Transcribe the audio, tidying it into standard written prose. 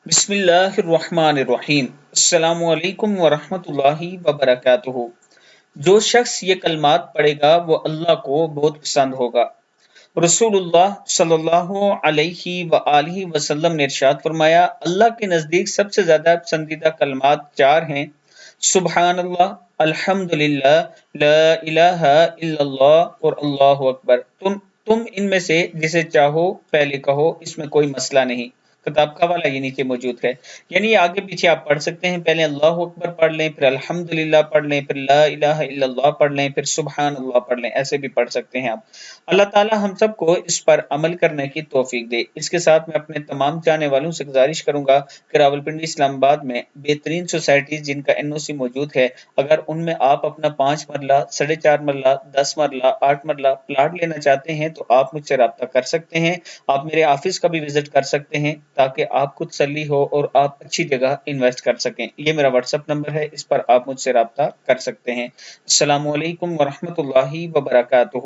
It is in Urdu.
بسم اللہ الرحمن الرحیم۔ السلام علیکم ورحمۃ اللہ وبرکاتہ۔ جو شخص یہ کلمات پڑھے گا وہ اللہ کو بہت پسند ہوگا۔ رسول اللہ صلی اللہ علیہ وآلہ وسلم نے ارشاد فرمایا، اللہ کے نزدیک سب سے زیادہ پسندیدہ کلمات چار ہیں: سبحان اللہ، الحمد للہ، لا الہ الا اللہ اور اللہ اکبر۔ تم ان میں سے جسے چاہو پہلے کہو، اس میں کوئی مسئلہ نہیں۔ کتاب کا حوالہ یہ نیچے موجود ہے، یعنی آگے پیچھے آپ پڑھ سکتے ہیں۔ پہلے اللہ اکبر پڑھ لیں، پھر الحمدللہ پڑھ لیں، پھر لا الہ الا اللہ پڑھ لیں، پھر سبحان اللہ پڑھ لیں، ایسے بھی پڑھ سکتے ہیں آپ۔ اللہ تعالی ہم سب کو اس پر عمل کرنے کی توفیق دے۔ اس کے ساتھ میں اپنے تمام چاہنے والوں سے گزارش کروں گا کہ راولپنڈی اسلام آباد میں بہترین سوسائٹیز جن کا NOC موجود ہے، اگر ان میں آپ اپنا 5 مرلہ، 4.5 مرلہ، 10 مرلہ، 8 مرلہ پلاٹ لینا چاہتے ہیں تو آپ مجھ سے رابطہ کر سکتے ہیں۔ آپ میرے آفس کا بھی وزٹ کر سکتے ہیں تاکہ آپ کو تسلی ہو اور آپ اچھی جگہ انویسٹ کر سکیں۔ یہ میرا واٹس ایپ نمبر ہے، اس پر آپ مجھ سے رابطہ کر سکتے ہیں۔ السلام علیکم ورحمۃ اللہ وبرکاتہ۔